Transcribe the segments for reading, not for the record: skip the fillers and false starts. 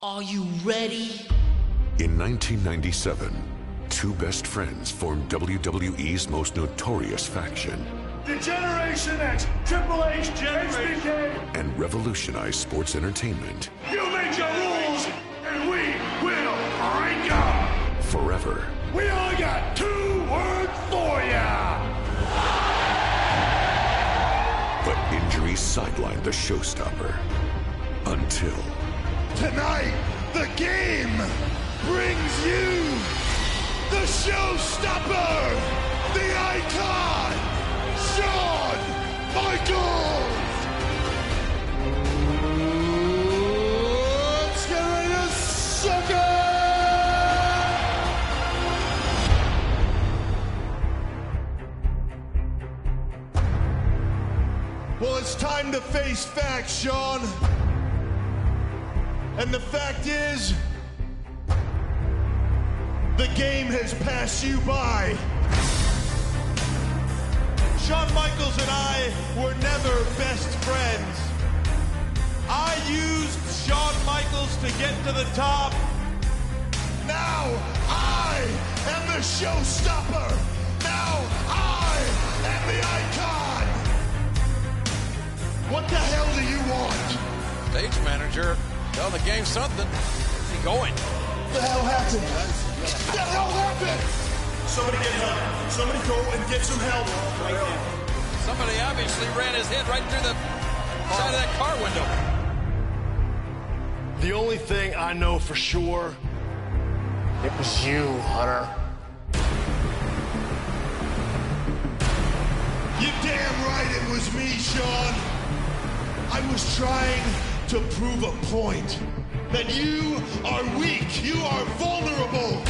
Are you ready? In 1997, two best friends formed WWE's most notorious faction. The Generation X, Triple H, HBK, and revolutionized sports entertainment. You make your rules, and we will break them. Forever. We only got 2 words for ya. But injuries sidelined the showstopper. Until... Tonight, the game brings you the showstopper, the icon, Shawn Michaels. Let's get ready to suck it. Well, it's time to face facts, Shawn. And the fact is, the game has passed you by. Shawn Michaels and I were never best friends. I used Shawn Michaels to get to the top. Now I am the showstopper. Now I am the icon. What the hell do you want? Stage manager. Tell the game something. Where's he going? What the hell happened? What the hell happened? Somebody get help. Somebody go and get some help. Right now. Somebody obviously ran his head right through the side of that car window. The only thing I know for sure, it was you, Hunter. You're damn right it was me, Shawn. I was trying to prove a point that you are weak, you are vulnerable.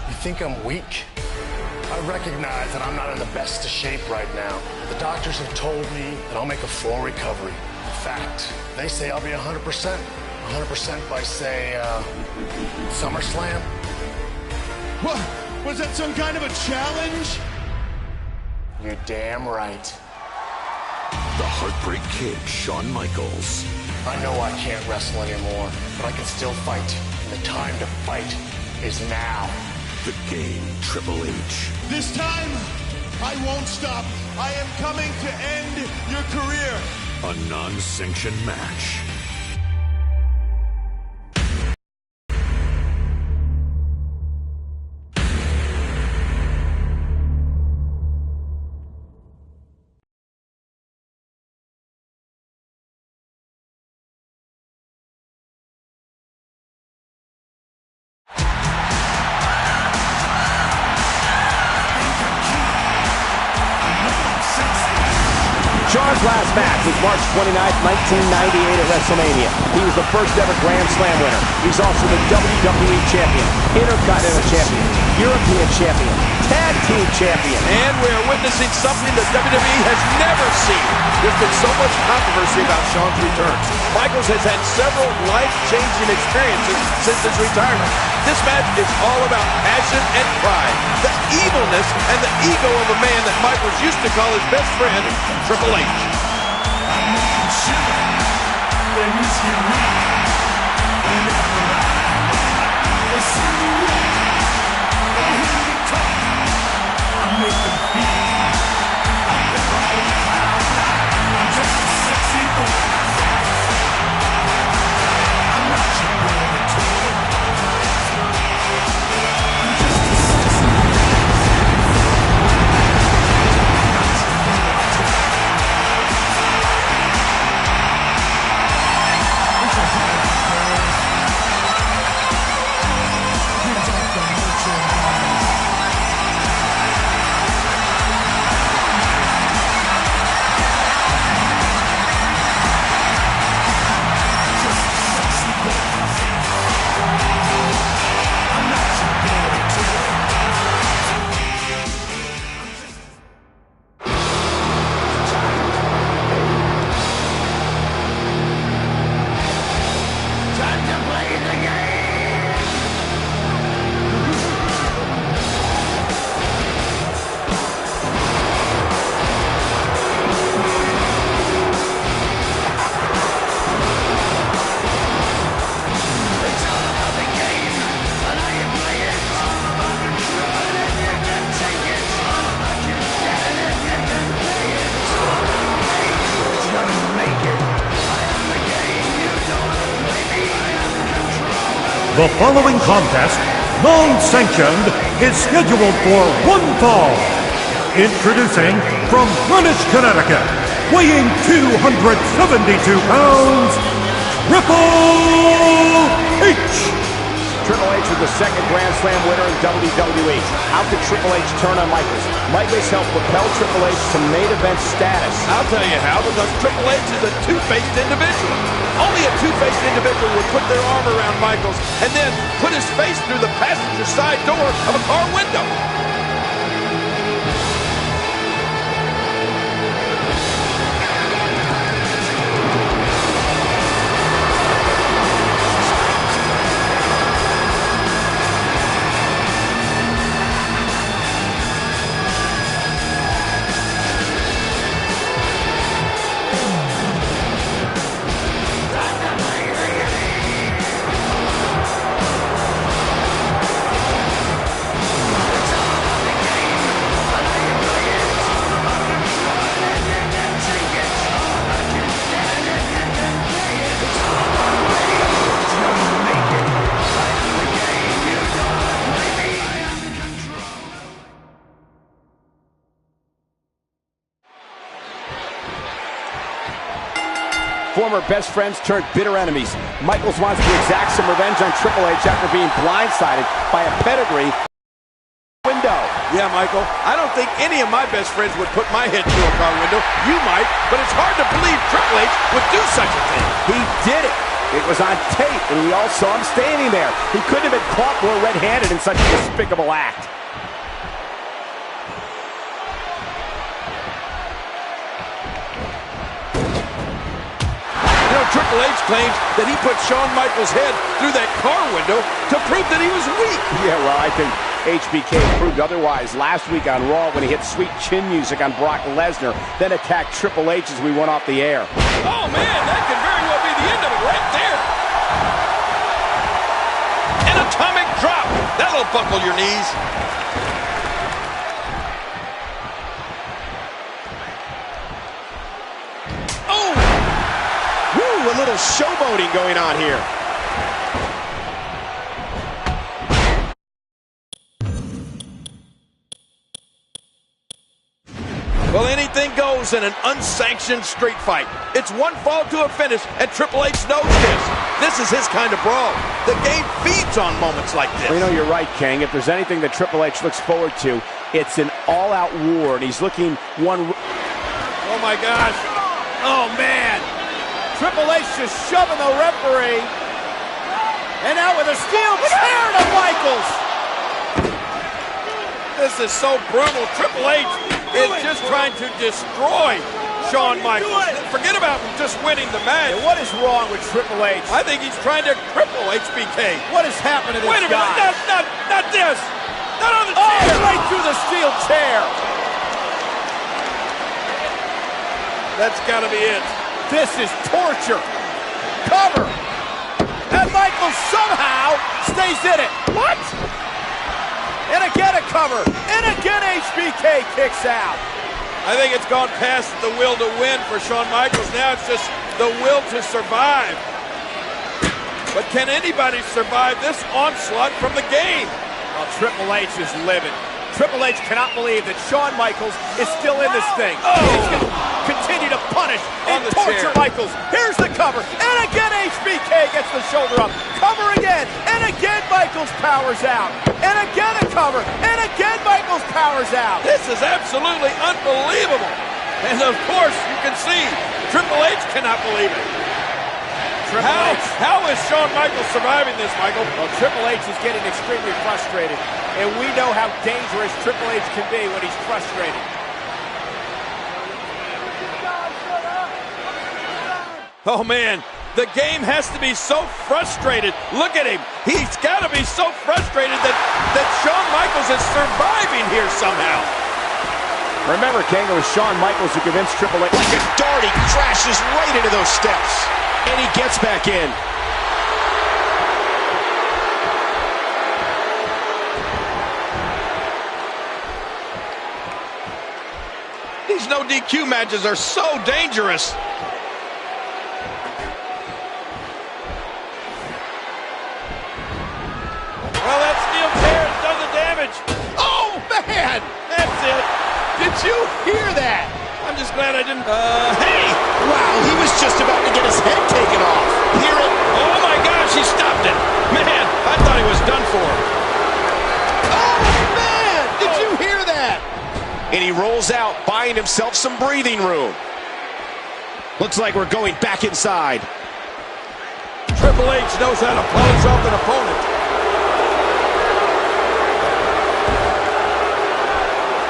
You think I'm weak? I recognize that I'm not in the best of shape right now. The doctors have told me that I'll make a full recovery. In fact, they say I'll be 100%. 100% by, say, SummerSlam. What? Was that some kind of a challenge? You're damn right. The Heartbreak Kid, Shawn Michaels. I know I can't wrestle anymore, but I can still fight. And the time to fight is now. The Game, Triple H. This time, I won't stop. I am coming to end your career. A non-sanctioned match. Shawn's last match was March 29th, 1998 at WrestleMania. He was the first ever Grand Slam winner. He's also the WWE Champion, Intercontinental Champion, European Champion, Tag Team Champion. And we're witnessing something that WWE has never seen. There's been so much controversy about Shawn's return. Michaels has had several life-changing experiences since his retirement. This match is all about passion and pride, the evilness and the ego of a man that Michaels used to call his best friend, Triple H. The following contest, non-sanctioned, is scheduled for one fall. Introducing from Greenwich, Connecticut, weighing 272 pounds, Triple H! Triple H was the second Grand Slam winner in WWE. How could Triple H turn on Michaels? Michaels helped propel Triple H to main event status. I'll tell you how, because Triple H is a two-faced individual. Only a two-faced individual would put their arm around Michaels and then put his face through the passenger side door of a car window. Former best friends turned bitter enemies. Michaels wants to exact some revenge on Triple H after being blindsided by a pedigree window. Yeah, Michael, I don't think any of my best friends would put my head through a car window. You might, but it's hard to believe Triple H would do such a thing. He did it. It was on tape, and we all saw him standing there. He couldn't have been caught more red-handed in such a despicable act. Triple H claims that he put Shawn Michaels' head through that car window to prove that he was weak. Yeah, well, I think HBK proved otherwise last week on Raw when he hit sweet chin music on Brock Lesnar, then attacked Triple H as we went off the air. Oh, man, that could very well be the end of it right there. An atomic drop. That'll buckle your knees. A little showboating going on here. Well, anything goes in an unsanctioned street fight. It's one fall to a finish, and Triple H knows this. This is his kind of brawl. The game feeds on moments like this. Well, you know, you're right, King. If there's anything that Triple H looks forward to, it's an all-out war, and he's looking one... Oh, my gosh. Oh, man. Triple H just shoving the referee. And out with a steel chair to Michaels. This is so brutal. Triple H is just trying to destroy Shawn Michaels. Forget about just winning the match. And what is wrong with Triple H? I think he's trying to cripple HBK. What has happened to this guy? Wait a minute. Not this. Not on the chair. Oh, right through the steel chair. That's got to be it. This is torture. Cover. And Michaels somehow stays in it. What? And again a cover. And again HBK kicks out. I think it's gone past the will to win for Shawn Michaels. Now it's just the will to survive. But can anybody survive this onslaught from the game? Well, Triple H is livid. Triple H cannot believe that Shawn Michaels is still in this thing. Oh. He's going to continue to punish and torture Michaels. Here's the cover. And again, HBK gets the shoulder up. Cover again. And again, Michaels powers out. And again, a cover. And again, Michaels powers out. This is absolutely unbelievable. And of course, you can see Triple H cannot believe it. How is Shawn Michaels surviving this, Michael? Well, Triple H is getting extremely frustrated, and we know how dangerous Triple H can be when he's frustrated. Oh, man, the game has to be so frustrated. Look at him. He's got to be so frustrated that Shawn Michaels is surviving here somehow. Remember, King, it was Shawn Michaels who convinced Triple H. Like a dart, he crashes right into those steps. And he gets back in. These no DQ matches are so dangerous. That's it. Did you hear that? I'm just glad I didn't. Hey! Wow, he was just about to get his head taken off. Hear it? Oh my gosh, he stopped it. Man, I thought he was done for. Oh man, did you hear that? And he rolls out, buying himself some breathing room. Looks like we're going back inside. Triple H knows how to polish off an opponent.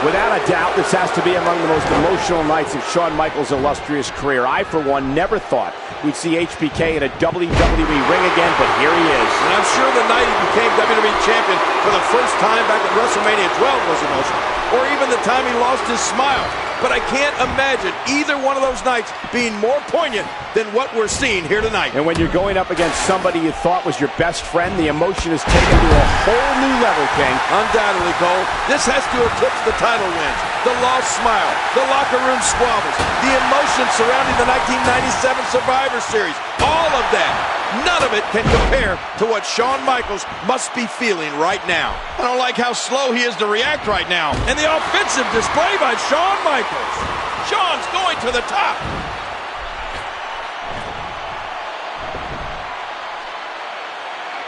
Without a doubt, this has to be among the most emotional nights of Shawn Michaels' illustrious career. I, for one, never thought we'd see HBK in a WWE ring again, but here he is. And I'm sure the night he became WWE Champion for the first time back at WrestleMania 12 was emotional. Or even the time he lost his smile. But I can't imagine either one of those nights being more poignant than what we're seeing here tonight. And when you're going up against somebody you thought was your best friend, the emotion is taken to a whole new level, King. Undoubtedly, Cole. This has to eclipse the title wins, the lost smile, the locker room squabbles, the emotion surrounding the 1997 Survivor Series. All of that. None of it can compare to what Shawn Michaels must be feeling right now. I don't like how slow he is to react right now. And the offensive display by Shawn Michaels. Shawn's going to the top.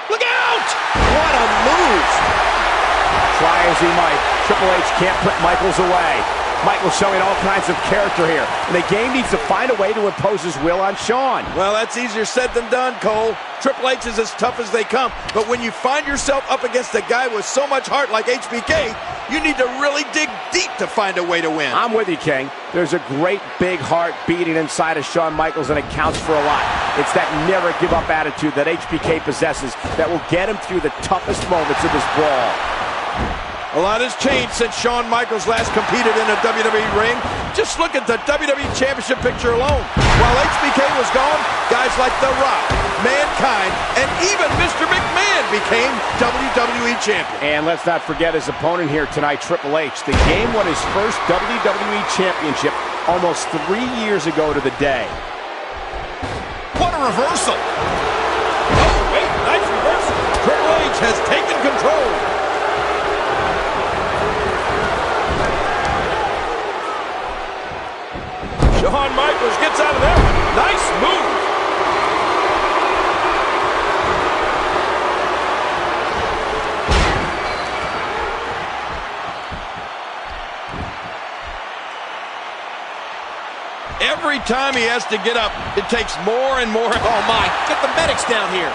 Look out! What a move! Try as he might, Triple H can't put Michaels away. Michaels showing all kinds of character here. And the game needs to find a way to impose his will on Shawn. Well, that's easier said than done, Cole. Triple H is as tough as they come. But when you find yourself up against a guy with so much heart like HBK, you need to really dig deep to find a way to win. I'm with you, King. There's a great big heart beating inside of Shawn Michaels, and it counts for a lot. It's that never-give-up attitude that HBK possesses that will get him through the toughest moments of this brawl. A lot has changed since Shawn Michaels last competed in a WWE ring. Just look at the WWE Championship picture alone. While HBK was gone, guys like The Rock, Mankind, and even Mr. McMahon became WWE Champion. And let's not forget his opponent here tonight, Triple H. The game won his first WWE Championship almost 3 years ago to the day. What a reversal! Oh, wait, nice reversal. Triple H has taken control. Shawn Michaels gets out of that one. Nice move. Every time he has to get up, it takes more and more. Oh my, get the medics down here.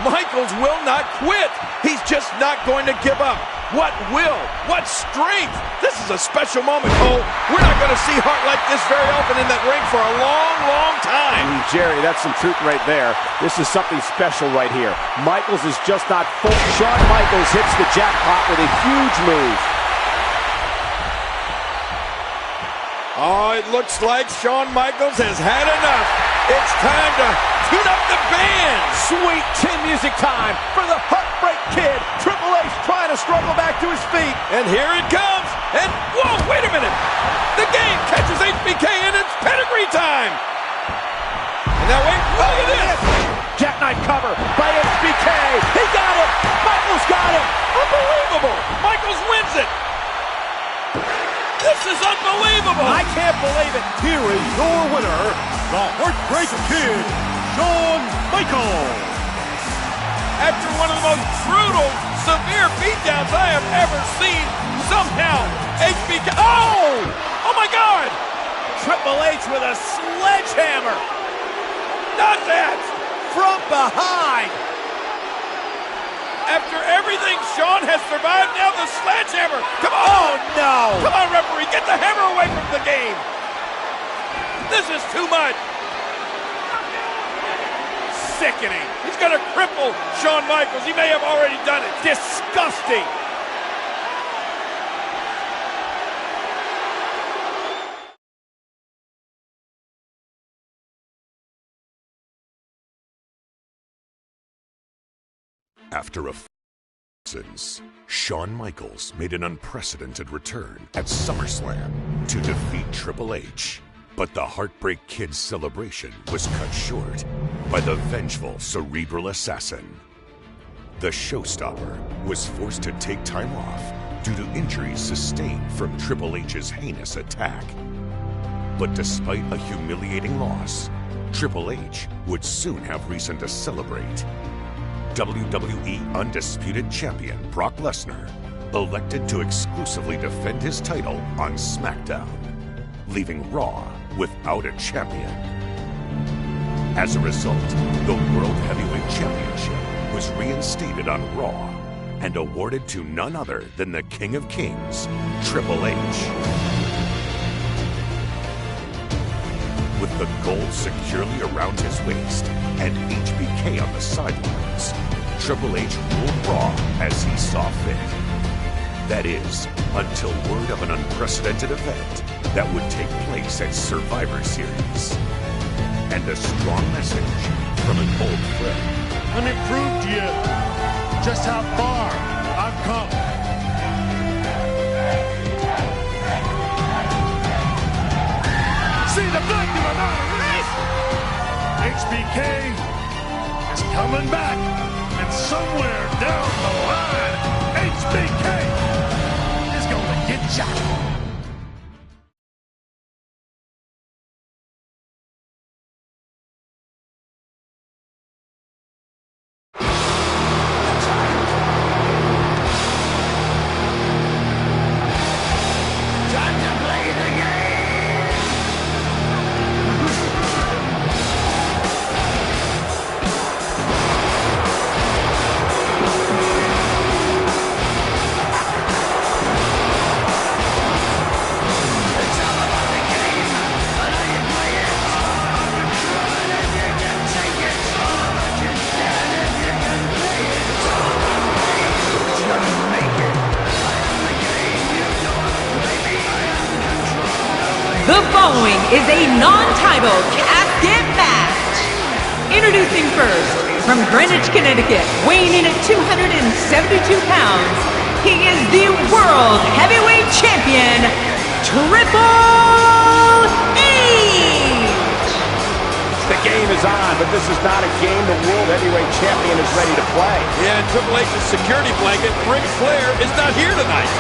Michaels will not quit. He's just not going to give up. What will? What strength? This is a special moment, Cole. We're not going to see heart like this very often in that ring for a long, long time. Jerry, that's some truth right there. This is something special right here. Michaels is just not full. Shawn Michaels hits the jackpot with a huge move. Oh, it looks like Shawn Michaels has had enough. It's time to tune up the band. Sweet chin music time for the Heartbreak Kid. Triple H trying to struggle back to his feet. And here it comes. And, whoa, wait a minute. The game catches HBK and it's pedigree time. And now wait, look at this. Jackknife cover by HBK. He got him. Michaels got him. Unbelievable. Michaels wins it. This is unbelievable. I can't believe it. Here is your winner, the Heartbreak Kid, Shawn Michaels. After one of the most brutal, severe beatdowns I have ever seen, somehow HBK. Oh! Oh my God! Triple H with a sledgehammer. Not that! From behind. After everything Shawn has survived, now the sledgehammer. Come on! Oh no! Come on, referee, get the hammer away from the game. This is too much. Sickening. He's going to cripple Shawn Michaels. He may have already done it. Disgusting. After a absence, Shawn Michaels made an unprecedented return at SummerSlam to defeat Triple H. But the Heartbreak Kid's celebration was cut short by the vengeful cerebral assassin. The showstopper was forced to take time off due to injuries sustained from Triple H's heinous attack. But despite a humiliating loss, Triple H would soon have reason to celebrate. WWE Undisputed Champion Brock Lesnar elected to exclusively defend his title on SmackDown, leaving Raw without a champion. As a result, the World Heavyweight Championship was reinstated on Raw and awarded to none other than the King of Kings, Triple H. With the gold securely around his waist and HBK on the sidelines, Triple H ruled Raw as he saw fit. That is, until word of an unprecedented event that would take place at Survivor Series. And a strong message from an old friend. Let me prove to you just how far I've come. See the blood you are not erased! HBK is coming back, and somewhere down the line, HBK is gonna get shot. The following is a non-title casket match. Introducing first, from Greenwich, Connecticut, weighing in at 272 pounds, he is the World Heavyweight Champion, Triple H! The game is on, but this is not a game the World Heavyweight Champion is ready to play. Yeah, and Triple H's security blanket, Ric Flair, is not here tonight.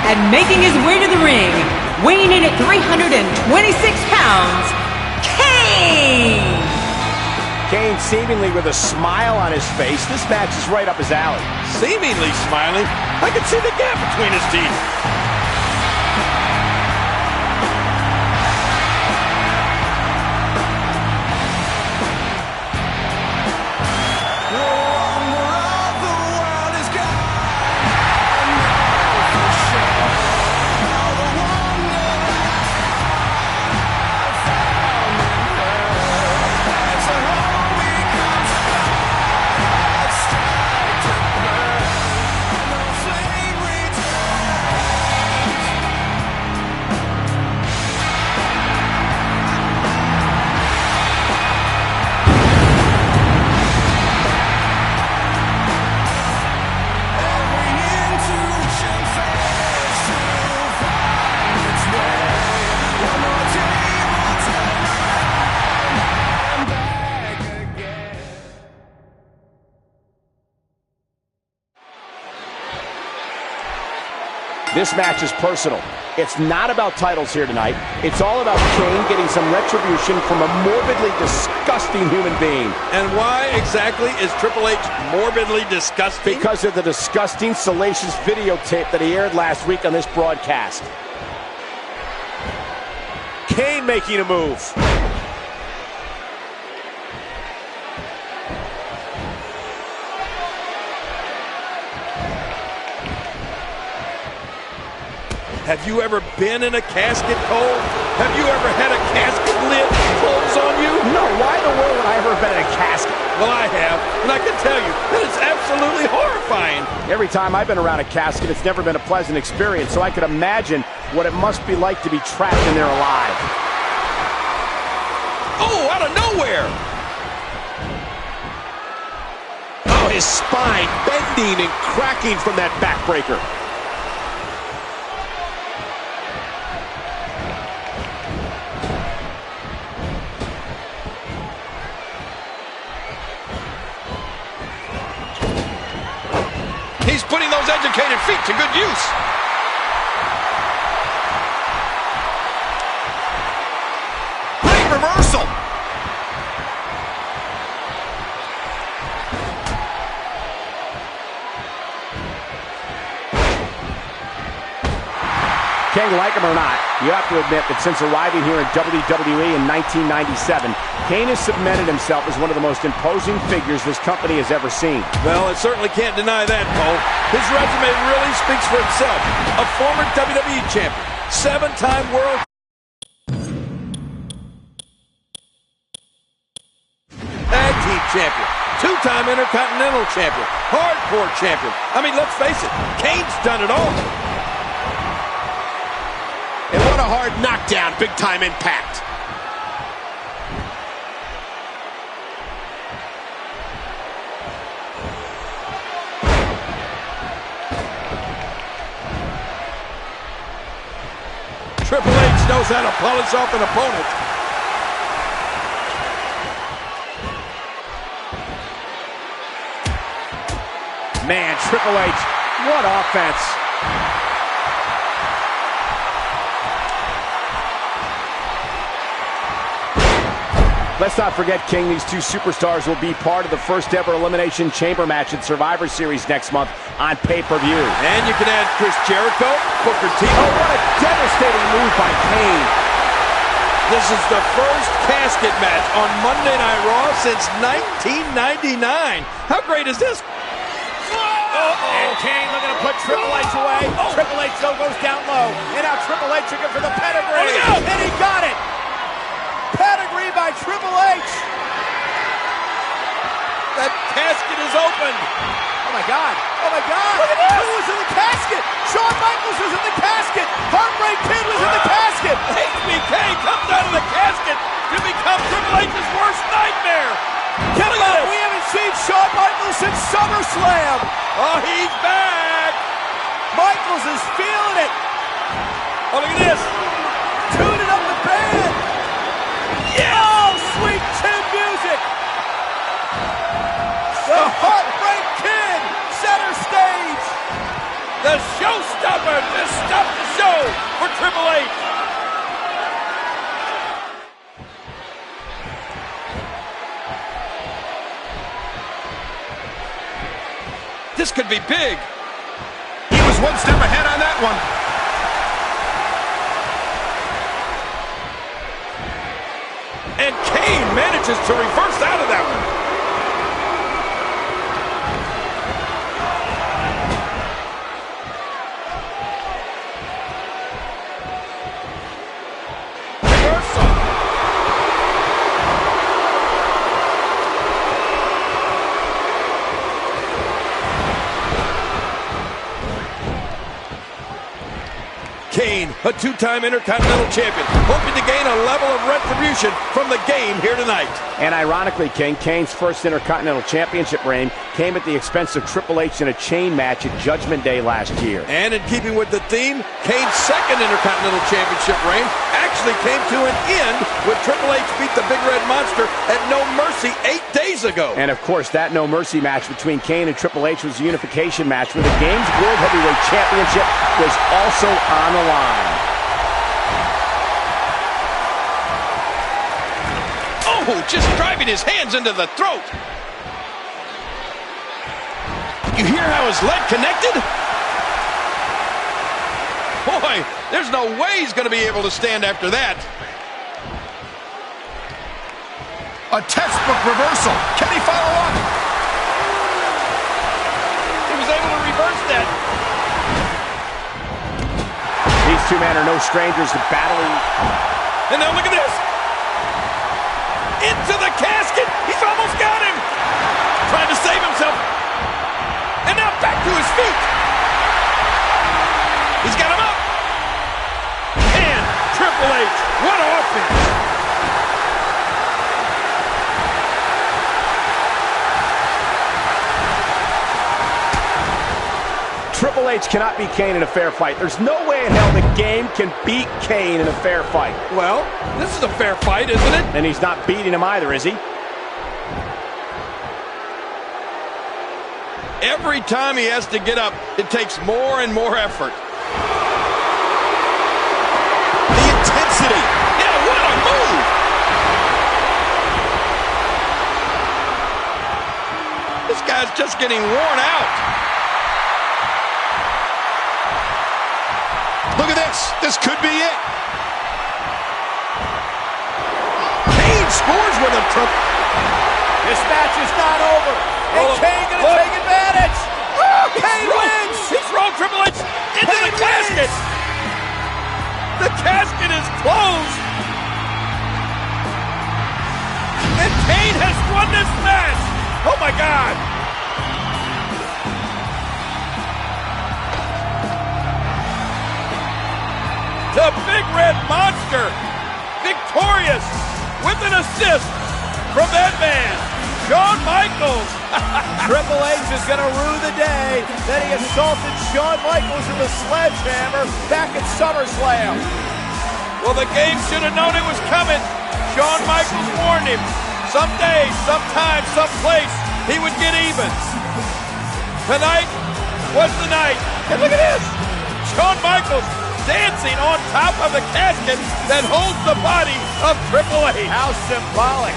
And making his way to the ring, weighing in at 326 pounds, Kane! Kane seemingly with a smile on his face. This match is right up his alley. Seemingly smiling, I can see the gap between his teeth. This match is personal. It's not about titles here tonight. It's all about Kane getting some retribution from a morbidly disgusting human being. And why exactly is Triple H morbidly disgusting? Because of the disgusting, salacious videotape that he aired last week on this broadcast. Kane making a move. Have you ever been in a casket, Cole? Have you ever had a casket lid close on you? No, why in the world would I ever have been in a casket? Well, I have, and I can tell you that it's absolutely horrifying. Every time I've been around a casket, it's never been a pleasant experience, so I could imagine what it must be like to be trapped in there alive. Oh, out of nowhere! Oh, his spine bending and cracking from that backbreaker. He's putting those educated feet to good use. Great reversal. King, like him or not, you have to admit that since arriving here in WWE in 1997, Kane has cemented himself as one of the most imposing figures this company has ever seen. Well, it certainly can't deny that, Cole. His resume really speaks for itself. A former WWE champion, 7-time world tag team champion, 2-time Intercontinental champion, hardcore champion. I mean, let's face it, Kane's done it all. And what a hard knockdown, big-time impact. Triple H knows how to polish off an opponent. Man, Triple H, what offense. Let's not forget, King, these two superstars will be part of the first ever Elimination Chamber match at Survivor Series next month on pay-per-view. And you can add Chris Jericho, Booker T. Oh, what a devastating move by Kane. This is the first casket match on Monday Night Raw since 1999. How great is this? And Kane looking to put Triple H away. Triple H though goes down low. And now Triple H looking for the pedigree. And he got it. Pedigree by Triple H. That casket is opened. Oh my God. Oh my God. Look at this. Who was in the casket? Shawn Michaels was in the casket. Heartbreak Kid was in the casket. HBK comes out of the casket to become Triple H's worst nightmare. Come on, we haven't seen Shawn Michaels since SummerSlam. Oh, he's back. Michaels is feeling it. Oh, look at this. Tuning up the band. Yes. Oh, sweet chin music. The Heartbreak Kid, center stage. The showstopper to stop the show for Triple H. This could be big. He was one step ahead on that one. And Kane manages to reverse out of that one. Kane, a 2-time Intercontinental champion, hoping to gain a level of retribution from the game here tonight. And ironically, King, Kane's first Intercontinental Championship reign came at the expense of Triple H in a chain match at Judgment Day last year. And in keeping with the theme, Kane's second Intercontinental Championship reign actually came to an end when Triple H beat the Big Red Monster at No Mercy 8 days ago. And of course, that No Mercy match between Kane and Triple H was a unification match where the Games World Heavyweight Championship was also on the line. Oh, just driving his hands into the throat. You hear how his leg connected? Boy, there's no way he's going to be able to stand after that. A textbook reversal. Can he follow up? He was able to reverse that. These two men are no strangers to battling. And now look at this. Into the casket. He's almost got him. Trying to save himself. And now back to his feet. He's got him up. And Triple H. What offense. Triple H cannot beat Kane in a fair fight. There's no way in hell the Game can beat Kane in a fair fight. Well, this is a fair fight, isn't it? And he's not beating him either, is he? Every time he has to get up, it takes more and more effort. The intensity. Yeah, what a move! This guy's just getting worn out. Look at this. This could be it. Kane scores with a triple. This match is not over. And Kane gonna take advantage. Oh, Kane wins. He's thrown Triple H into the casket. The casket is closed. And Kane has won this match. Oh my God. The Big Red Monster, victorious with an assist from that man, Shawn Michaels. Triple H is going to rue the day that he assaulted Shawn Michaels in the sledgehammer back at SummerSlam. Well, the Game should have known it was coming. Shawn Michaels warned him. Someday, sometime, someplace, he would get even. Tonight was the night. And look at this. Shawn Michaels dancing on top of the casket that holds the body of Triple H. How symbolic.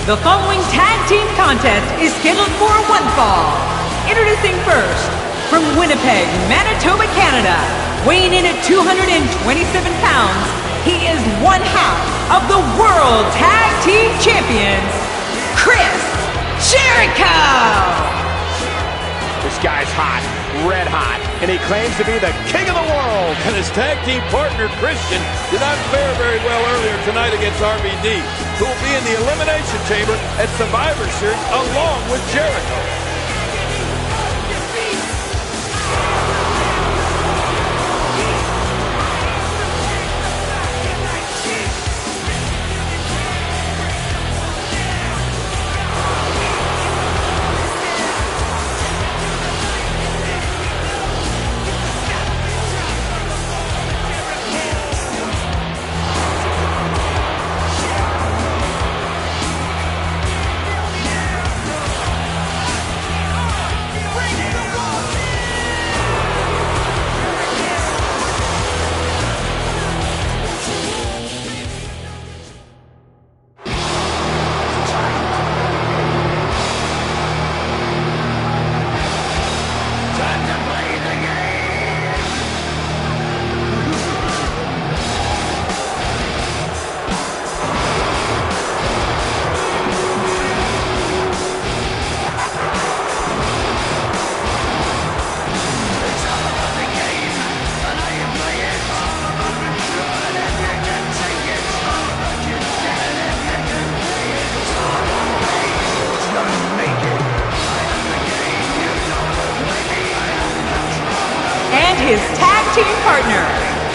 The following tag team contest is scheduled for one fall. Introducing first, from Winnipeg, Manitoba, Canada, weighing in at 227 pounds, he is one half of the World Tag Team Champions, Chris Jericho! This guy's hot, red hot, and he claims to be the king of the world. And his tag team partner, Christian, did not fare very well earlier tonight against RVD, who will be in the Elimination Chamber at Survivor Series along with Jericho. partner,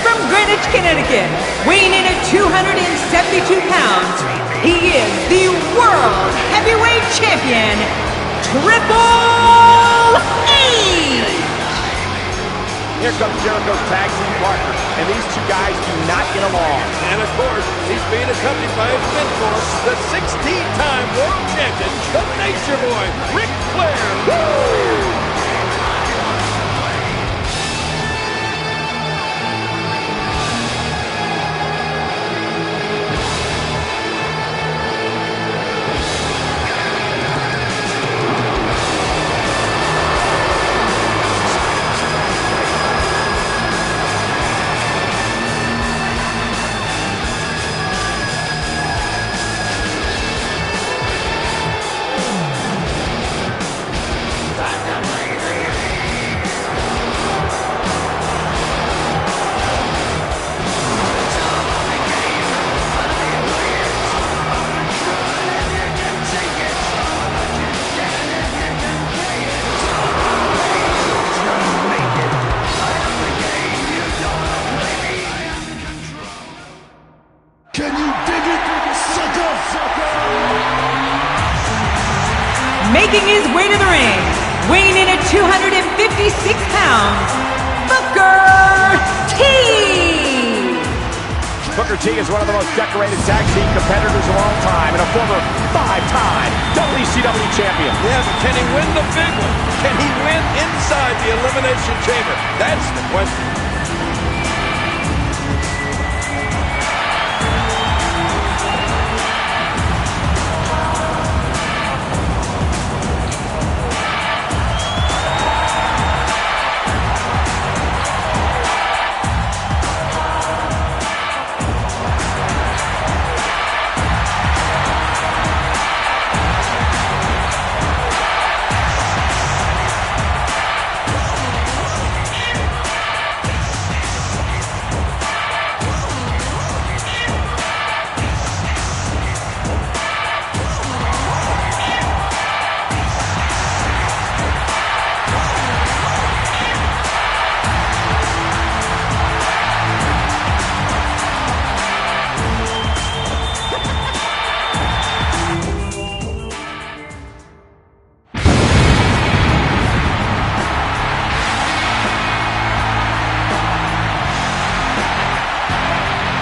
from Greenwich, Connecticut, weighing in at 272 pounds, he is the World Heavyweight Champion, Triple H! Here comes Jericho's tag team partner, and these two guys do not get along. And of course, he's being accompanied by his mentor, the 16-time world champion, the Nature Boy, Ric Flair. Woo! Making his way to the ring, weighing in at 256 pounds, Booker T! Booker T is one of the most decorated tag team competitors of all time and a former 5-time WCW champion. Yeah, but can he win the big one? Can he win inside the Elimination Chamber? That's the question.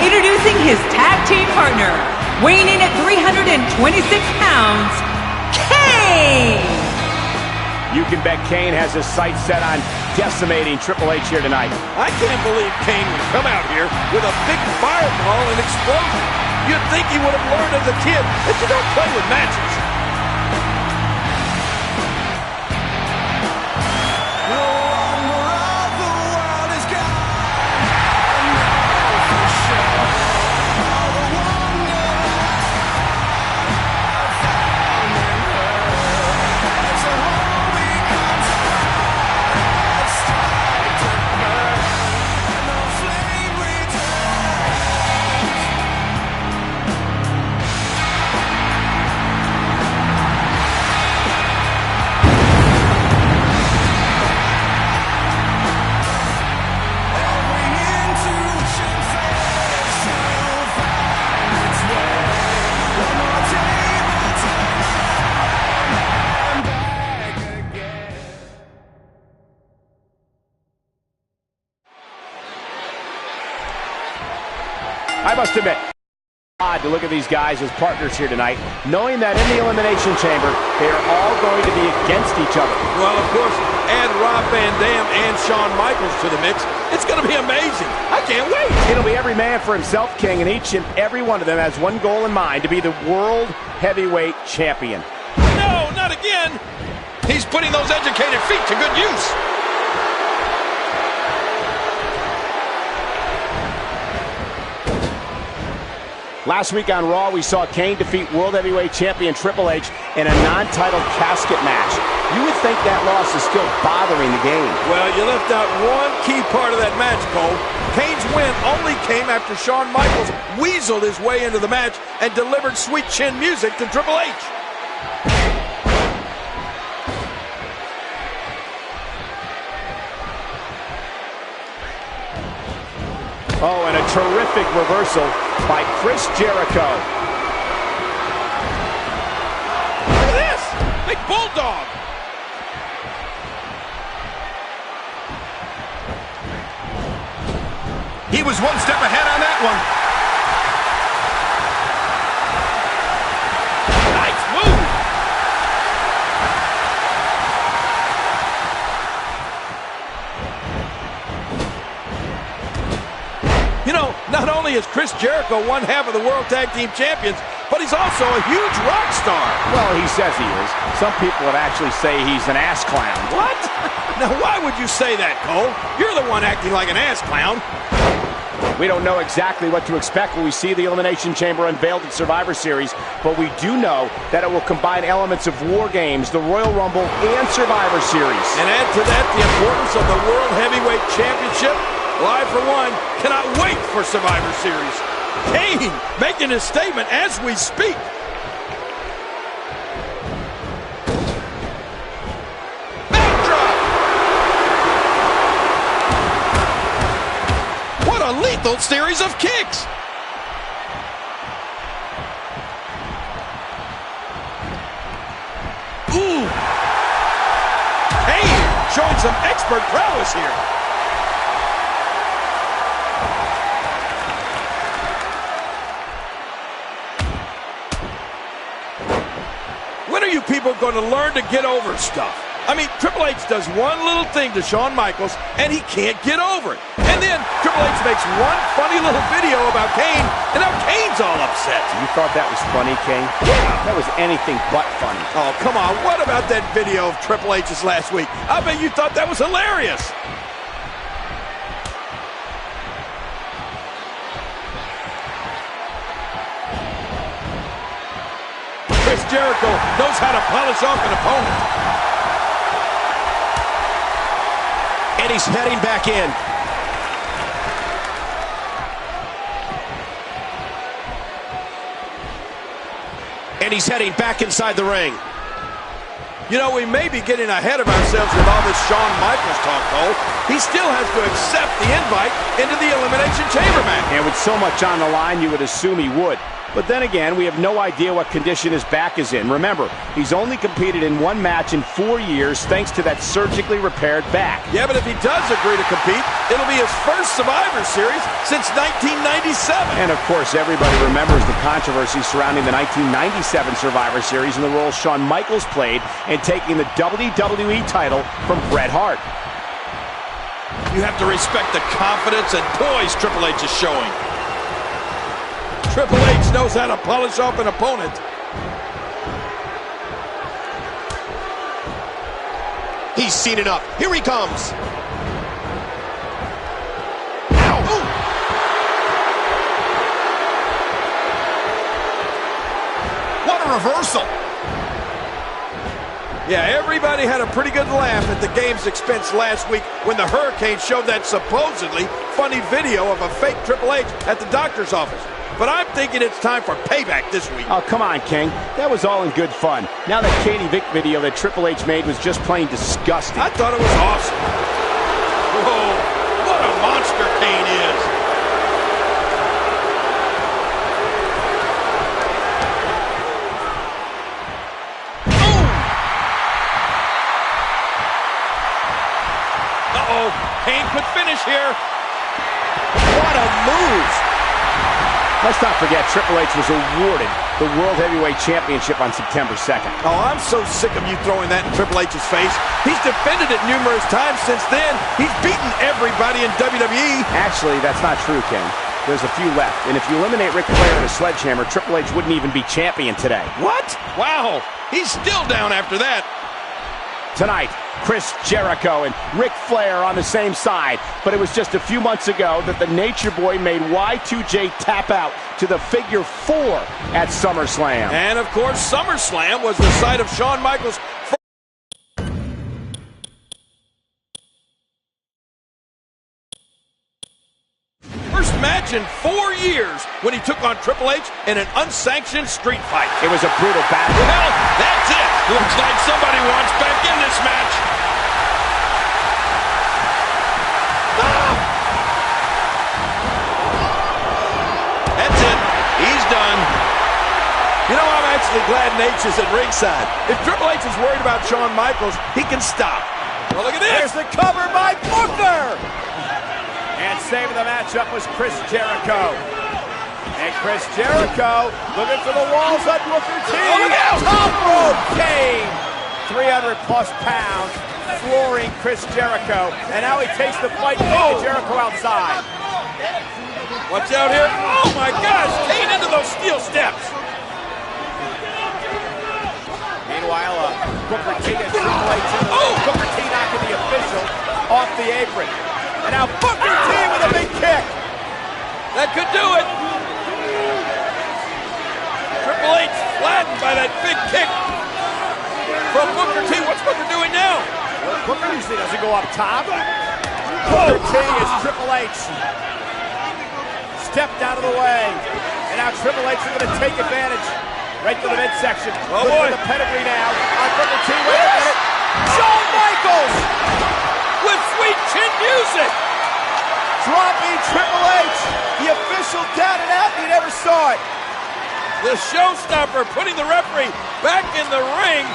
Introducing his tag team partner, weighing in at 326 pounds, Kane! You can bet Kane has his sights set on decimating Triple H here tonight. I can't believe Kane would come out here with a big fireball and explosion. You'd think he would have learned as a kid that you don't play with matches. I must admit, odd to look at these guys as partners here tonight, knowing that in the Elimination Chamber, they are all going to be against each other. Well, of course, add Rob Van Dam and Shawn Michaels to the mix. It's going to be amazing. I can't wait. It'll be every man for himself, King, and each and every one of them has one goal in mind, to be the World Heavyweight Champion. No, not again. He's putting those educated feet to good use. Last week on Raw, we saw Kane defeat World Heavyweight Champion Triple H in a non-title casket match. You would think that loss is still bothering the game. Well, you left out one key part of that match, Cole. Kane's win only came after Shawn Michaels weaseled his way into the match and delivered sweet chin music to Triple H. Oh, and a terrific reversal by Chris Jericho. Look at this! Big bulldog! He was one step ahead on that one. Nice move! You know, not only is Chris Jericho one half of the World Tag Team Champions, but he's also a huge rock star. Well, he says he is. Some people would actually say he's an ass clown. What? Now, why would you say that, Cole? You're the one acting like an ass clown. We don't know exactly what to expect when we see the Elimination Chamber unveiled at Survivor Series, but we do know that it will combine elements of War Games, the Royal Rumble, and Survivor Series. And add to that the importance of the World Heavyweight Championship. Well, I, for one, cannot wait for Survivor Series. Kane making his statement as we speak. Backdrop! What a lethal series of kicks! Ooh! Kane showing some expert prowess here. When are you people going to learn to get over stuff? I mean, Triple H does one little thing to Shawn Michaels, and he can't get over it. And then Triple H makes one funny little video about Kane, and now Kane's all upset. You thought that was funny, King? Yeah. That was anything but funny. Oh, come on. What about that video of Triple H's last week? I bet you thought that was hilarious. Chris Jericho knows how to polish off an opponent. And he's heading back in. And he's heading back inside the ring. You know, we may be getting ahead of ourselves with all this Shawn Michaels talk, though. He still has to accept the invite into the Elimination Chamber match. And with so much on the line, you would assume he would. But then again, we have no idea what condition his back is in. Remember, he's only competed in one match in 4 years thanks to that surgically repaired back. Yeah, but if he does agree to compete, it'll be his first Survivor Series since 1997. And of course, everybody remembers the controversy surrounding the 1997 Survivor Series and the role Shawn Michaels played in taking the WWE title from Bret Hart. You have to respect the confidence and poise Triple H is showing. Triple H knows how to polish off an opponent. He's seen enough. Here he comes. Ow! Ooh. What a reversal. Yeah, everybody had a pretty good laugh at the game's expense last week when the Hurricane showed that supposedly funny video of a fake Triple H at the doctor's office. But I'm thinking it's time for payback this week. Oh, come on, King. That was all in good fun. Now that Katie Vick video that Triple H made was just plain disgusting. I thought it was awesome. Whoa, what a monster Kane is. Uh-oh, Kane could finish here. What a move. Let's not forget, Triple H was awarded the World Heavyweight Championship on September 2nd. Oh, I'm so sick of you throwing that in Triple H's face. He's defended it numerous times since then. He's beaten everybody in WWE. Actually, that's not true, King. There's a few left. And if you eliminate Ric Flair and a sledgehammer, Triple H wouldn't even be champion today. What? Wow. He's still down after that. Tonight, Chris Jericho and Ric Flair on the same side. But it was just a few months ago that the Nature Boy made Y2J tap out to the figure 4 at SummerSlam. And, of course, SummerSlam was the site of Shawn Michaels' first match in 4 years when he took on Triple H in an unsanctioned street fight. It was a brutal battle. Well, that's it. Looks like somebody wants back in this match. obviously glad Nate is at ringside. If Triple H is worried about Shawn Michaels, he can stop. Well, look at this. There's the cover by Booker. And saving the matchup was Chris Jericho. And Chris Jericho looking for the walls on Booker T. Oh, look out! Top rope Kane. 300 plus pounds, flooring Chris Jericho. And now he takes the fight to Jericho outside. Watch out here. Oh my gosh, Kane into those steel steps. Meanwhile, Booker T and Triple H in the ring. Booker T knocking the official off the apron. And now Booker T with a big kick. That could do it. Triple H flattened by that big kick from Booker T. What's Booker doing now? Well, Booker usually doesn't go up top. Booker T is Triple H. Stepped out of the way. And now Triple H is going to take advantage. Right to the midsection. Oh boy. The pedigree now on Booker T. Wait a minute. Shawn Michaels With sweet chin music. dropping Triple H. The official counted out. He never saw it. The showstopper putting the referee back in the ring.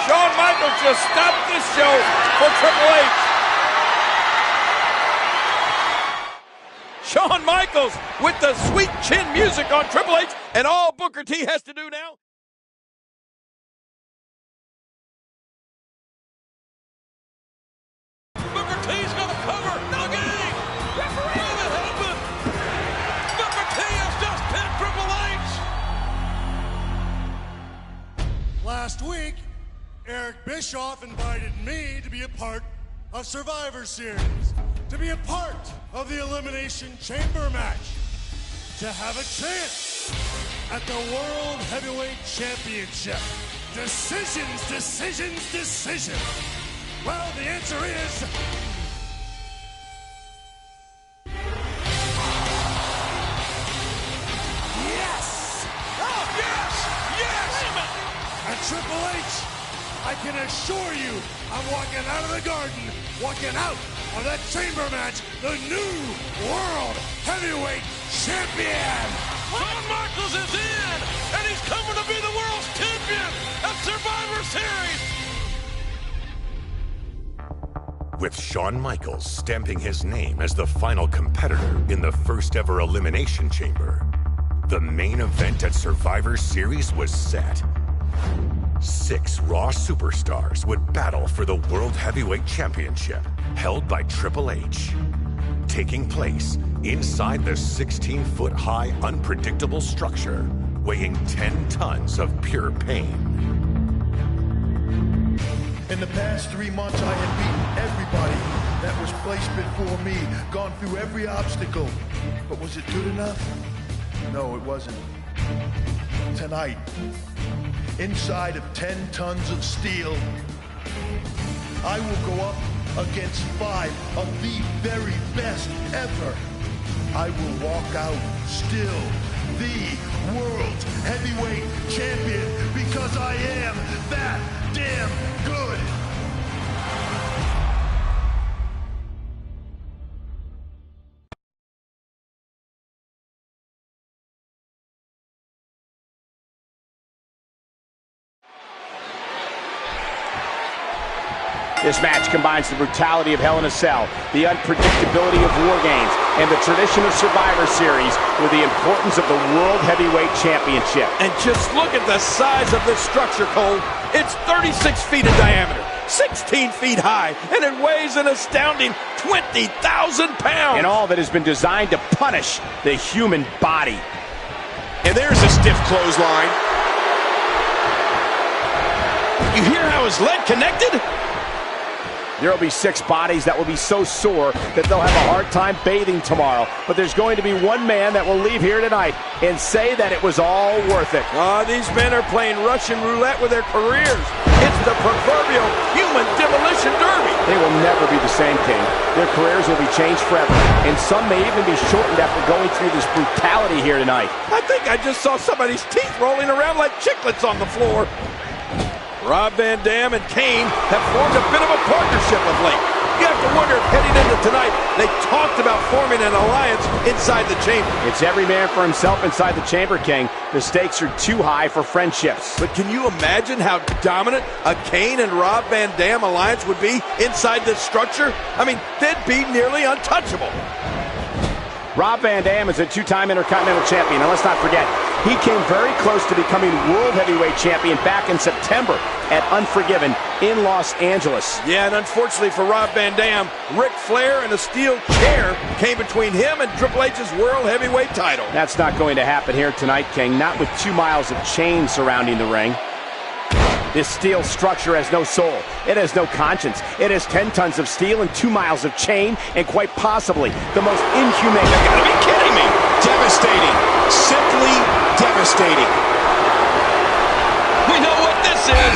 Shawn Michaels just stopped this show for Triple H. Shawn Michaels with the sweet chin music on Triple H, and all Booker T has to do now. Booker T's got a cover. No game. Referee, what happened? Booker T has just pinned Triple H. Last week, Eric Bischoff invited me to be a part of Survivor Series, to be a part of the Elimination Chamber match, to have a chance at the World Heavyweight Championship. Decisions, decisions, decisions. Well, the answer is... yes! Oh, yes! Yes! And Triple H, I can assure you, I'm walking out of the garden, walking out of that chamber match, the new World Heavyweight Champion! Shawn Michaels is in, and he's coming to be the world's champion at Survivor Series! With Shawn Michaels stamping his name as the final competitor in the first ever Elimination Chamber, the main event at Survivor Series was set. 6 Raw superstars would battle for the World Heavyweight Championship, held by Triple H, taking place inside the 16-foot-high unpredictable structure, weighing 10 tons of pure pain. In the past 3 months, I had beaten everybody that was placed before me, gone through every obstacle. But was it good enough? No, it wasn't. Tonight, inside of 10 tons of steel, I will go up against 5 of the very best ever. I will walk out still the World Heavyweight Champion because I am that damn good. This match combines the brutality of Hell in a Cell, the unpredictability of War Games, and the tradition of Survivor Series with the importance of the World Heavyweight Championship. And just look at the size of this structure, Cole. It's 36 feet in diameter, 16 feet high, and it weighs an astounding 20,000 pounds. And all of it has been designed to punish the human body. And there's a stiff clothesline. You hear how his leg connected? There will be 6 bodies that will be so sore that they'll have a hard time bathing tomorrow. But there's going to be one man that will leave here tonight and say that it was all worth it. These men are playing Russian roulette with their careers. It's the proverbial human demolition derby. They will never be the same, King. Their careers will be changed forever. And some may even be shortened after going through this brutality here tonight. I think I just saw somebody's teeth rolling around like chiclets on the floor. Rob Van Dam and Kane have formed a bit of a partnership of late. You have to wonder if heading into tonight, they talked about forming an alliance inside the chamber. It's every man for himself inside the chamber, King. The stakes are too high for friendships. But can you imagine how dominant a Kane and Rob Van Dam alliance would be inside this structure? I mean, they'd be nearly untouchable. Rob Van Dam is a two-time Intercontinental Champion, and let's not forget, he came very close to becoming World Heavyweight Champion back in September at Unforgiven in Los Angeles. Yeah, and unfortunately for Rob Van Dam, Ric Flair and a steel chair came between him and Triple H's World Heavyweight title. That's not going to happen here tonight, King, not with 2 miles of chain surrounding the ring. This steel structure has no soul. It has no conscience. It has 10 tons of steel and 2 miles of chain, and quite possibly the most inhumane... You gotta be kidding me! Devastating. Simply devastating. We know what this is.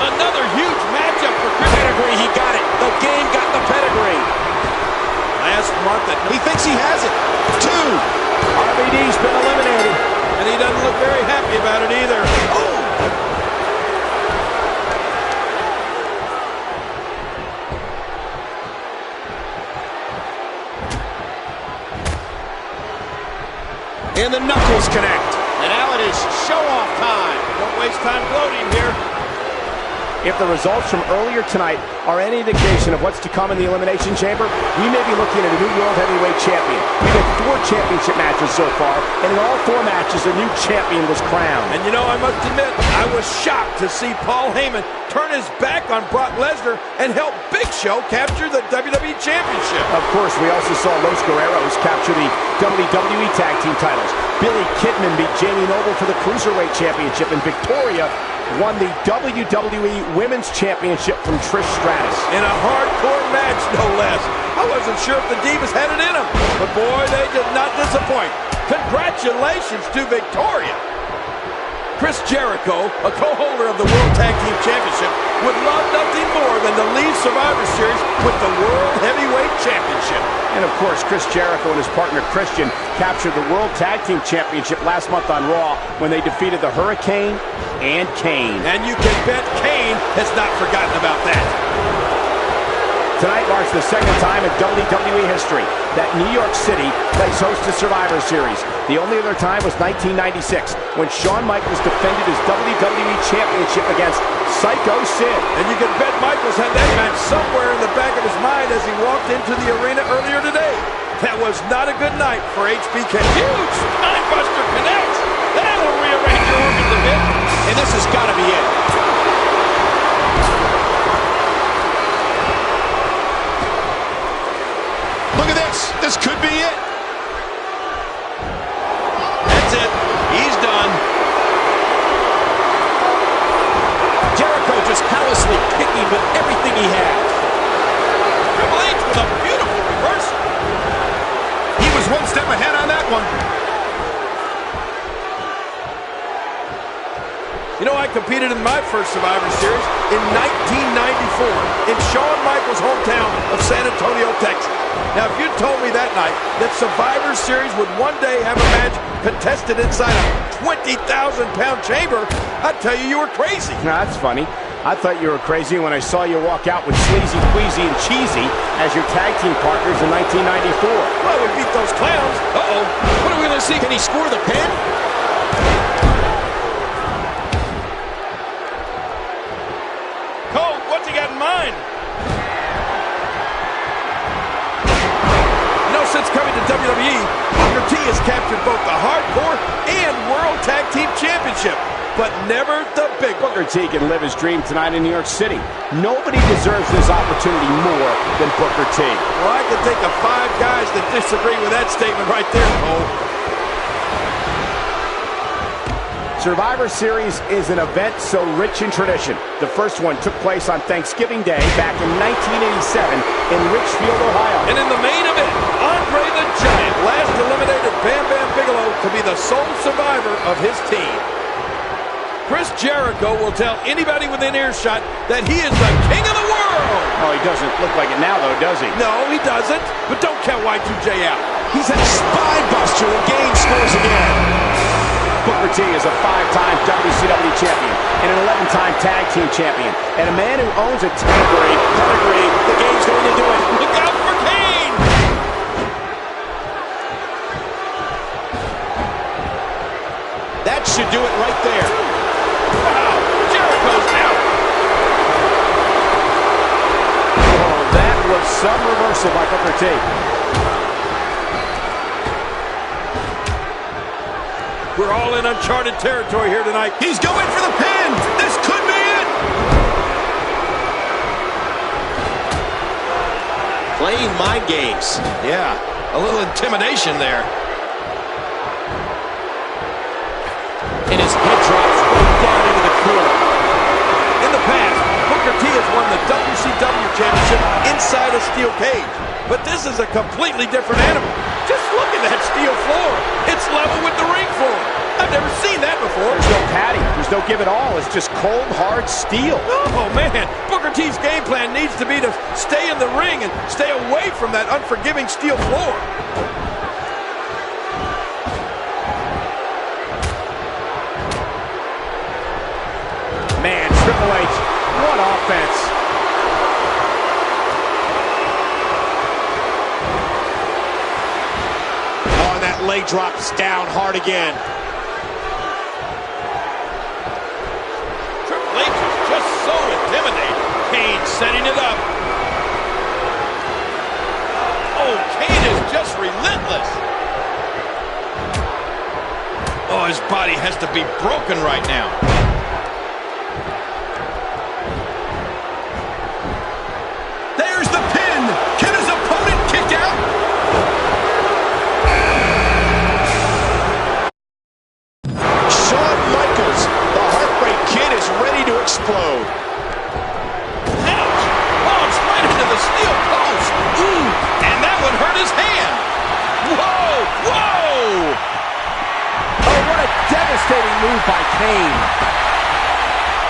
Another huge matchup for Chris. Pedigree, he got it. The game got the pedigree. Last month, He thinks he has it. 2. RVD's been eliminated. and he doesn't look very happy about it either. Oh! And the knuckles connect. And now it is show-off time. Don't waste time gloating here. If the results from earlier tonight are any indication of what's to come in the Elimination Chamber, we may be looking at a new World Heavyweight Champion. We've had 4 championship matches so far, and in all 4 matches, a new champion was crowned. And you know, I must admit, I was shocked to see Paul Heyman turn his back on Brock Lesnar and help Big Show capture the WWE Championship. Of course, we also saw Los Guerreros capture the WWE Tag Team titles. Billy Kidman beat Jamie Noble for the Cruiserweight Championship, and Victoria won the WWE Women's Championship from Trish Stratus. In a hardcore match, no less. I wasn't sure if the Divas had it in them, but boy, they did not disappoint. Congratulations to Victoria. Chris Jericho, a co-holder of the World Tag Team Championship, would love nothing more than to leave Survivor Series with the World Heavyweight Championship. And of course, Chris Jericho and his partner Christian captured the World Tag Team Championship last month on Raw when they defeated the Hurricane and Kane. And you can bet Kane has not forgotten about that. Tonight marks the second time in WWE history that New York City plays host to Survivor Series. The only other time was 1996, when Shawn Michaels defended his WWE Championship against Psycho Sid. And you can bet Michaels had that match somewhere in the back of his mind as he walked into the arena earlier today. That was not a good night for HBK. Huge spinebuster connects. That will rearrange your organs a bit. And this has got to be it. Look at this. This could be it. That's it. He's done. Jericho just callously kicking with everything he has. Triple H with a beautiful reversal. He was one step ahead on that one. You know, I competed in my first Survivor Series in 1994 in Shawn Michaels' hometown of San Antonio, Texas. Now, if you told me that night that Survivor Series would one day have a match contested inside a 20,000-pound chamber, I'd tell you were crazy. Now, that's funny. I thought you were crazy when I saw you walk out with Sleazy, Queasy, and Cheesy as your tag team partners in 1994. Well, we beat those clowns. Uh-oh. What are we going to see? Can he score the pin? Cole, what's he got in mind? You know, since coming to WWE, Booker T has captured both the Hardcore and World Tag Team Championship, but never the big one. Booker T can live his dream tonight in New York City. Nobody deserves this opportunity more than Booker T. Well, I can think of 5 guys that disagree with that statement right there, Cole. Survivor Series is an event so rich in tradition. The first one took place on Thanksgiving Day back in 1987 in Richfield, Ohio. And in the main event, Andre the Giant last eliminated Bam Bam Bigelow to be the sole survivor of his team. Chris Jericho will tell anybody within earshot that he is the king of the world. Oh, he doesn't look like it now, though, does he? No, he doesn't. But don't count Y2J out. He's a spine buster and Gaines scores again. Booker T is a 5-time WCW champion and an 11-time tag team champion, and a man who owns a pedigree. The game's going to do it. Look out for Kane! should do it right there. Wow, Jericho's out. Oh, that was some reversal by Booker T. We're all in uncharted territory here tonight. He's going for the pin. This could be it. Playing mind games. Yeah, a little intimidation there. And his head drops right down into the corner. In the past, Booker T has won the WCW Championship inside a steel cage. But this is a completely different animal. Just look at that steel floor. It's level with the ring floor. I've never seen that before. There's no padding. There's no give at all. It's just cold, hard steel. Oh, man. Booker T's game plan needs to be to stay in the ring and stay away from that unforgiving steel floor. Man, Triple H, what offense. Oh, and that leg drops down hard again. Triple H is just so intimidating. Kane setting it up. Oh, Kane is just relentless. Oh, his body has to be broken right now. There's the pin. Can his opponent kick out? Shawn Michaels, the Heartbreak Kid, is ready to explode. Ouch! Bombs right into the steel post. Ooh, and that one hurt his hand. Whoa! Whoa! Oh, what a devastating move by Kane.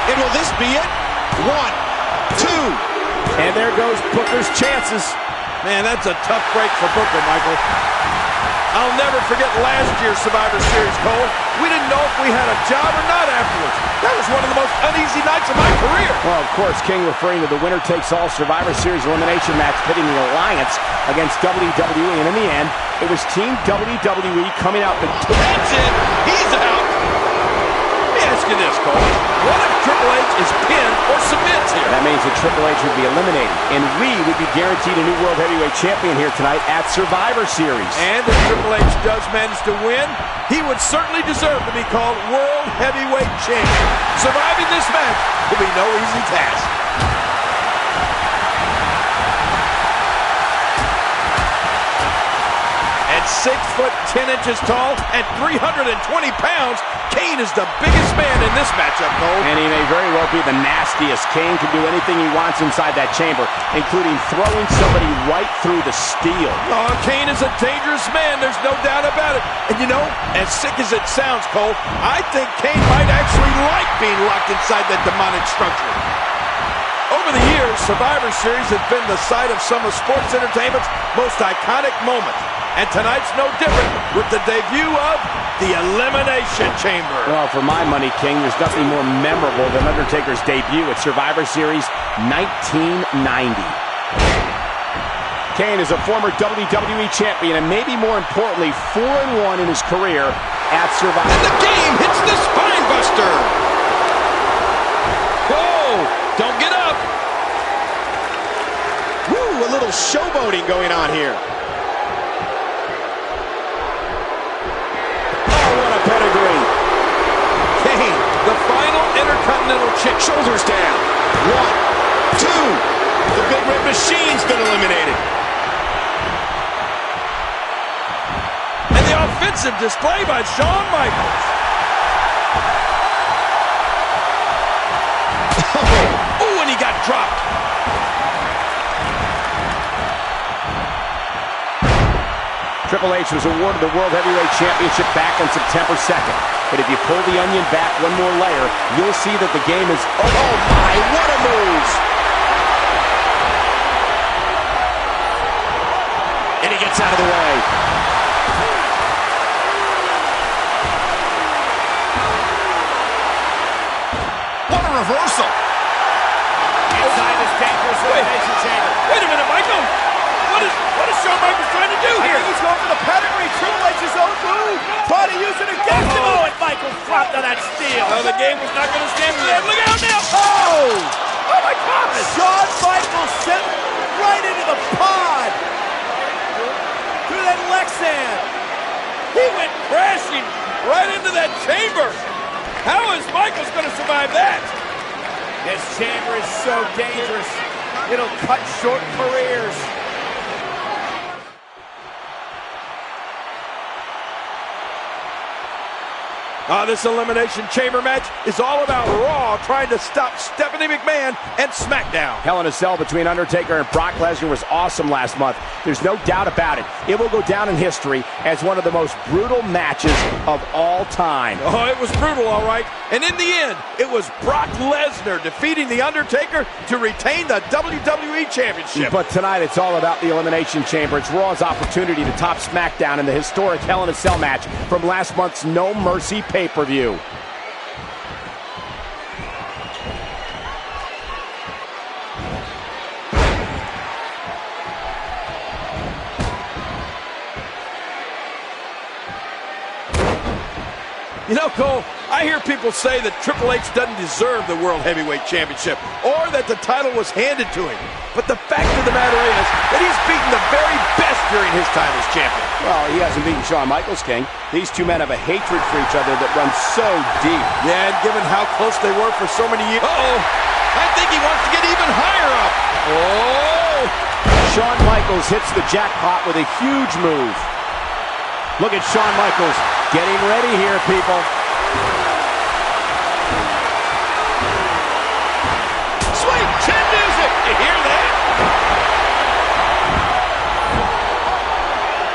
And will this be it? 1, 2. And there goes Booker's chances. Man, that's a tough break for Booker, Michael. I'll never forget last year's Survivor Series, Cole. We didn't know if we had a job or not afterwards. That was one of the most uneasy nights of my career. Well, of course, King referring to the winner-takes-all Survivor Series elimination match pitting the Alliance against WWE, and in the end, it was Team WWE coming out victorious. That's it. He's out. Let me ask you this, Cole. What if Triple H is pinned or submits here? That means that Triple H would be eliminated, and we would be guaranteed a new World Heavyweight Champion here tonight at Survivor Series. And if Triple H does manage to win, he would certainly deserve to be called World Heavyweight Champion. Surviving this match will be no easy task. At 6'10" tall and 320 pounds, Kane is the biggest man in this matchup, Cole. And he may very well be the nastiest. Kane can do anything he wants inside that chamber, including throwing somebody right through the steel. Oh, Kane is a dangerous man, there's no doubt about it. And you know, as sick as it sounds, Cole, I think Kane might actually like being locked inside that demonic structure. Over the years, Survivor Series has been the site of some of sports entertainment's most iconic moments. And tonight's no different with the debut of the Elimination Chamber. Well, for my money, King, there's nothing more memorable than Undertaker's debut at Survivor Series 1990. Kane is a former WWE champion and maybe more importantly, 4-1 in his career at Survivor. And the game hits the spine buster. Whoa, don't get up. Woo, a little showboating going on here. Pedigree. Kane, the final Intercontinental Champ. Shoulders down. 1, 2. The Big Red Machine's been eliminated. And the offensive display by Shawn Michaels. Oh, and he got dropped. Triple H was awarded the World Heavyweight Championship back on September 2nd. But if you pull the onion back one more layer, you'll see that the game is... Oh my, what a move! And he gets out of the way. What a reversal! Inside this dangerous elimination chamber. Wait a minute, Michael. What is Shawn Michaels trying to do here? I think he's going for the pedigree. Triple H's own move. Trying to use it against him. Oh, and Michaels dropped to that steel. Well, the game was not going to stand for that. Look out now. Oh! Oh, my God. Shawn Michaels sent right into the pod. Through that Lexan. He went crashing right into that chamber. How is Michaels going to survive that? This chamber is so dangerous. It'll cut short careers. This Elimination Chamber match is all about Raw trying to stop Stephanie McMahon and SmackDown. Hell in a Cell between Undertaker and Brock Lesnar was awesome last month. There's no doubt about it. It will go down in history as one of the most brutal matches of all time. Oh, it was brutal, all right. And in the end, it was Brock Lesnar defeating The Undertaker to retain the WWE Championship. But tonight, it's all about the Elimination Chamber. It's Raw's opportunity to top SmackDown in the historic Hell in a Cell match from last month's No Mercy pay-per-view. You know, Cole, I hear people say that Triple H doesn't deserve the World Heavyweight Championship or that the title was handed to him. But the fact of the matter is that he's beaten the very best during his time as champion. Well, he hasn't beaten Shawn Michaels, King. These two men have a hatred for each other that runs so deep. Yeah, and given how close they were for so many years. Uh-oh, I think he wants to get even higher up. Oh! Shawn Michaels hits the jackpot with a huge move. Look at Shawn Michaels getting ready here, people. Sweet chin music! You hear that?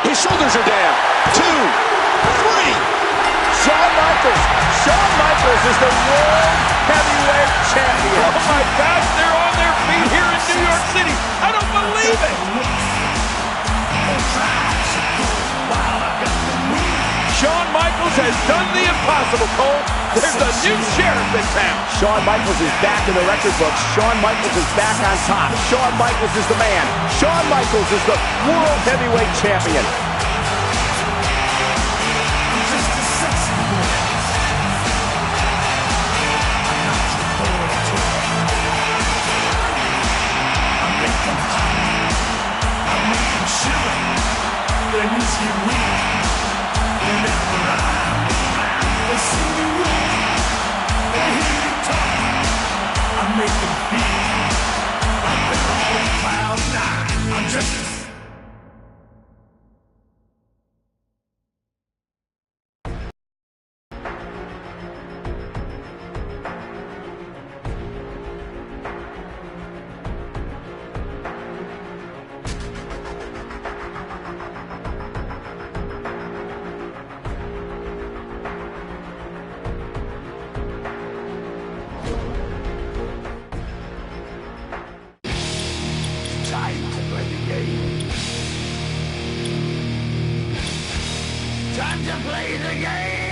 His shoulders are down. 2, 3. Shawn Michaels. Shawn Michaels is the World Heavyweight Champion. Oh my gosh, they're on their feet here in New York City. I don't believe it. Shawn Michaels has done the impossible, Cole. There's a new sheriff in town. Shawn Michaels is back in the record books. Shawn Michaels is back on top. Shawn Michaels is the man. Shawn Michaels is the World Heavyweight Champion. Time to play the game!